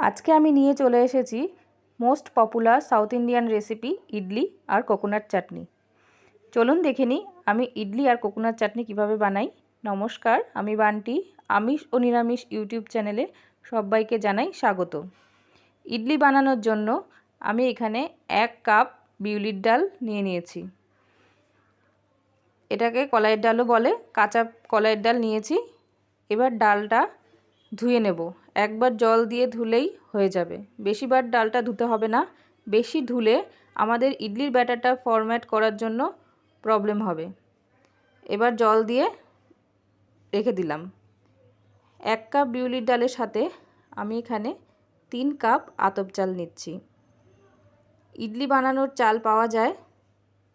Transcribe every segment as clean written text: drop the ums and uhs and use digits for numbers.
আজকে আমি নিয়ে চলে এসেছি most popular south Indian recipe idli আর কোকোনাট চাটনি। চলুন দেখে নিই আমি ইডলি আর কোকোনাট চাটনি কিভাবে বানাই। নমস্কার, আমি বান্টি। আমিষ ও নিরামিষ ইউটিউব চ্যানেলে সবাইকে জানাই স্বাগত। ইডলি বানানোর জন্য আমি এখানে 1 কাপ বিউলির ডাল নিয়ে নিয়েছি। এটাকে কলাইয়ের ডালও বলে, কাঁচা কলাইয়ের ডাল নিয়েছি। এবার ডালটা ধুয়ে নেব। একবার জল দিয়ে ধুলেই হয়ে যাবে, বেশিবার ডালটা ধুতে হবে না। বেশি ধুলে আমাদের ইডলির ব্যাটারটা ফরম্যাট করার জন্য প্রবলেম হবে। এবার জল দিয়ে রেখে দিলাম। 1 কাপ বিউলির ডালের সাথে আমি এখানে 3 কাপ আতপ চাল নিচ্ছি। ইডলি বানানোর চাল পাওয়া যায়,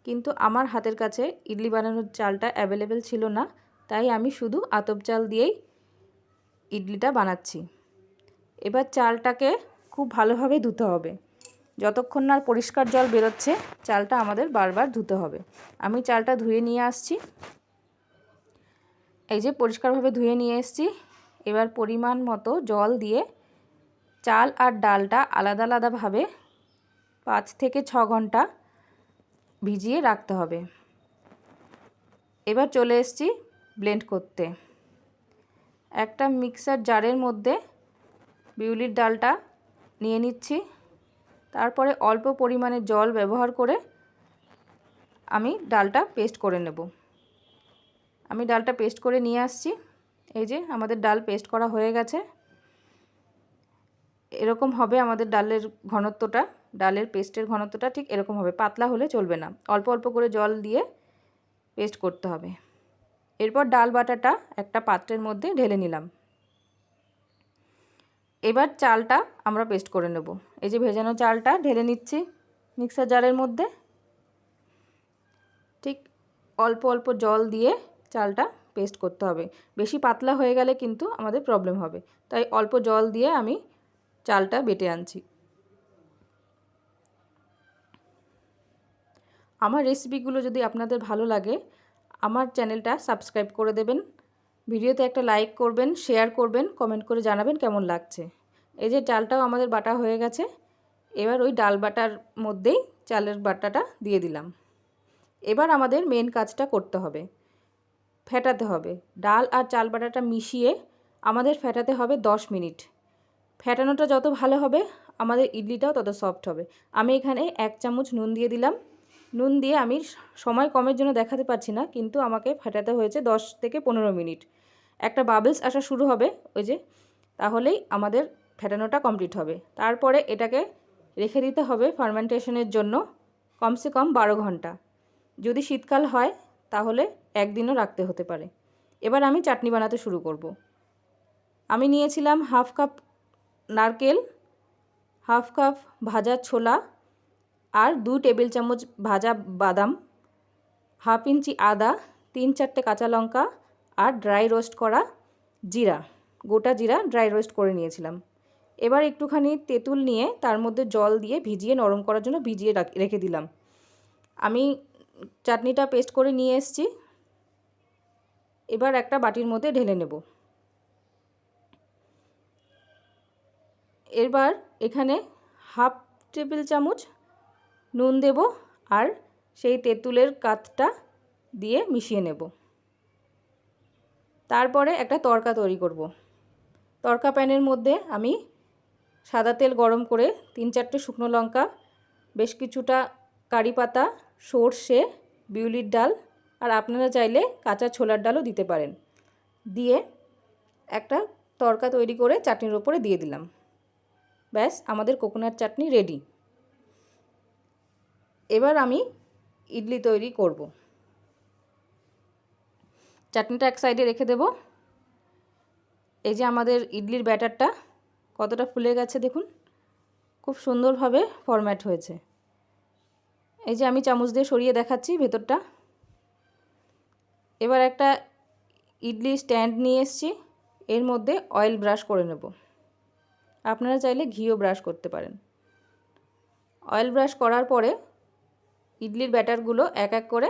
কিন্তু আমার হাতের কাছে ইডলি বানানোর চালটা অ্যাভেলেবেল ছিল না, তাই আমি শুধু আতপ চাল দিয়েই ইডলিটা বানাচ্ছি। এবার চালটাকে খুব ভালোভাবে ধুতে হবে। যতক্ষণ না পরিষ্কার জল বেরোচ্ছে চালটা আমাদের বারবার ধুতে হবে। আমি চালটা ধুয়ে নিয়ে আসছি। এই যে পরিষ্কারভাবে ধুয়ে নিয়ে এসেছি। এবার পরিমাণ মতো জল দিয়ে চাল আর ডালটা আলাদা আলাদাভাবে 5 থেকে 6 ঘন্টা ভিজিয়ে রাখতে হবে। এবার চলে এসেছি ব্লেন্ড করতে। একটা মিক্সার জারের মধ্যে বিউলির ডালটা নিয়ে নিচ্ছি। তারপরে অল্প পরিমাণে জল ব্যবহার করে আমি ডালটা পেস্ট করে নেব। আমি ডালটা পেস্ট করে নিয়ে আসছি। এই যে আমাদের ডাল পেস্ট করা হয়ে গেছে। এরকম হবে আমাদের ডালের ঘনত্বটা, ডালের পেস্টের ঘনত্বটা ঠিক এরকম হবে, পাতলা হলে চলবে না। অল্প অল্প করে জল দিয়ে পেস্ট করতে হবে। এরপর ডাল বাটাটা একটা পাত্রের মধ্যে ঢেলে নিলাম। এবার চালটা আমরা পেস্ট করে নেব। এই যে ভেজানো চালটা ঢেলে নিচ্ছি মিক্সার জারের মধ্যে। ঠিক অল্প অল্প জল দিয়ে চালটা পেস্ট করতে হবে। বেশি পাতলা হয়ে গেলে কিন্তু আমাদের প্রবলেম হবে, তাই অল্প জল দিয়ে আমি চালটা বেটে আনছি। আমার রেসিপিগুলো যদি আপনাদের ভালো লাগে আমার চ্যানেলটা সাবস্ক্রাইব করে দেবেন, ভিডিওতে একটা লাইক করবেন, শেয়ার করবেন, কমেন্ট করে জানাবেন কেমন লাগছে। এই যে চালটাও আমাদের বাটা হয়ে গেছে। এবার ওই ডাল বাটার মধ্যেই চালের বাটাটা দিয়ে দিলাম। এবার আমাদের মেন কাজটা করতে হবে, ফেটাতে হবে। ডাল আর চাল বাটাটা মিশিয়ে আমাদের ফেটাতে হবে 10 মিনিট। ফেটানোটা যত ভালো হবে আমাদের ইডলিটাও তত সফট হবে। আমি এখানে 1 চামচ নুন দিয়ে দিলাম। নুন দিয়ে আমি সময় কমের জন্য দেখাতে পারছি না, কিন্তু আমাকে ফেটাতে হয়েছে 10 থেকে 15 মিনিট। একটা বাবলস আসা শুরু হবে, ওই যে, তাহলেই আমাদের ফেটানোটা কমপ্লিট হবে। তারপরে এটাকে রেখে দিতে হবে ফার্মেন্টেশনের জন্য কমসে কম 12 ঘন্টা। যদি শীতকাল হয় তাহলে একদিনও রাখতে হতে পারে। এবার আমি চাটনি বানাতে শুরু করব। আমি নিয়েছিলাম 1/2 কাপ নারকেল, 1/2 কাপ ভাজা ছোলা আর 2 টেবিল চামচ ভাজা বাদাম, 1/2 ইঞ্চি আদা, 3-4টে কাঁচা লঙ্কা আর ড্রাই রোস্ট করা জিরা, গোটা জিরা ড্রাই রোস্ট করে নিয়েছিলাম। এবার একটুখানি তেঁতুল নিয়ে তার মধ্যে জল দিয়ে ভিজিয়ে নরম করার জন্য ভিজিয়ে রেখে দিলাম। আমি চাটনিটা পেস্ট করে নিয়ে এসেছি। এবার একটা বাটির মধ্যে ঢেলে নেব। এবার এখানে 1/2 টেবিল চামচ নুন দেব আর সেই তেঁতুলের কাতটা দিয়ে মিশিয়ে নেব। তারপরে একটা তড়কা তৈরি করব। তড়কা প্যানের মধ্যে আমি সাদা তেল গরম করে 3-4টে শুকনো লঙ্কা, বেশ কিছুটা কারি পাতা, সর্ষে, বিউলির ডাল আর আপনারা চাইলে কাঁচা ছোলার ডালও দিতে পারেন, দিয়ে একটা তড়কা তৈরি করে চাটনির ওপরে দিয়ে দিলাম। ব্যাস, আমাদের কোকোনাট চাটনি রেডি। এবার আমি ইডলি তৈরি করব। চাটনিটা এক সাইডে রেখে দেব। এই যে আমাদের ইডলির ব্যাটারটা কতটা ফুলে গেছে দেখুন, খুব সুন্দরভাবে ফরম্যাট হয়েছে। এই যে আমি চামচ দিয়ে সরিয়ে দেখাচ্ছি ভেতরটা। এবার একটা ইডলি স্ট্যান্ড নিয়ে এসেছি, এর মধ্যে অয়েল ব্রাশ করে নেব। আপনারা চাইলে ঘিও ব্রাশ করতে পারেন। অয়েল ব্রাশ করার পরে ইডলির ব্যাটারগুলো এক এক করে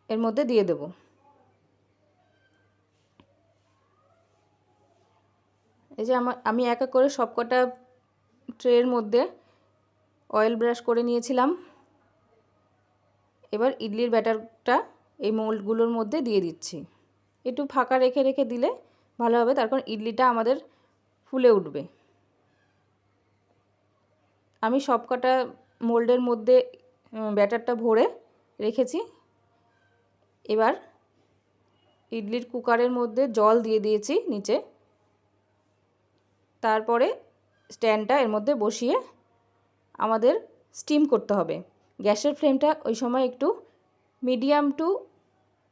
এর মধ্যে দিয়ে দেব। এই যে আমি এক এক করে সবকটা ট্রের মধ্যে অয়েল ব্রাশ করে নিয়েছিলাম। এবার ইডলির ব্যাটারটা এই মোল্ডগুলোর মধ্যে দিয়ে দিচ্ছি। একটু ফাঁকা রেখে রেখে দিলে ভালো হবে, তার কারণ ইডলিটা আমাদের ফুলে উঠবে। আমি সবকটা মোল্ডের মধ্যে ব্যাটারটা ভরে রেখেছি। এবার ইডলির কুকারের মধ্যে জল দিয়ে দিয়েছি নিচে, তারপরে স্ট্যান্ডটা এর মধ্যে বসিয়ে আমাদের স্টিম করতে হবে। গ্যাসের ফ্লেমটা ওই সময় একটু মিডিয়াম টু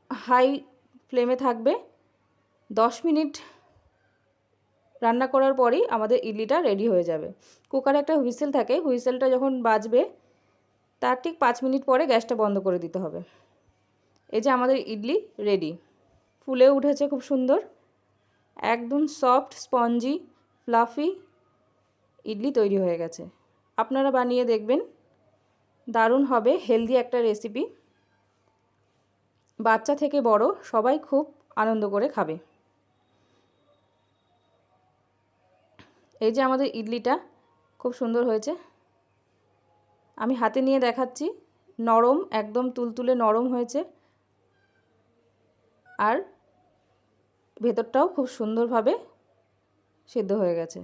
হাই ফ্লেমে থাকবে। 10 মিনিট রান্না করার পরেই আমাদের ইডলিটা রেডি হয়ে যাবে। কুকারে একটা হুইসেল থাকে, হুইসেলটা যখন বাজবে তার ঠিক 5 মিনিট পরে গ্যাসটা বন্ধ করে দিতে হবে। এই যে আমাদের ইডলি রেডি, ফুলে উঠেছে খুব সুন্দর, একদম সফট স্পঞ্জি ফ্লাফি ইডলি তৈরি হয়ে গেছে। আপনারা বানিয়ে দেখবেন, দারুণ হবে, হেলদি একটা রেসিপি। বাচ্চা থেকে বড় সবাই খুব আনন্দ করে খাবে। এই যে আমাদের ইডলিটা খুব সুন্দর হয়েছে, আমি হাতে নিয়ে দেখাচ্ছি, নরম, একদম তুলতুলে নরম হয়েছে, আর ভেতরটাও খুব সুন্দরভাবে সিদ্ধ হয়ে গেছে।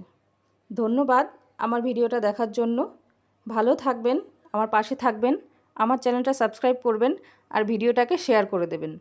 ধন্যবাদ আমার ভিডিওটা দেখার জন্য। ভালো থাকবেন, আমার পাশে থাকবেন, আমার চ্যানেলটা সাবস্ক্রাইব করবেন আর ভিডিওটাকে শেয়ার করে দেবেন।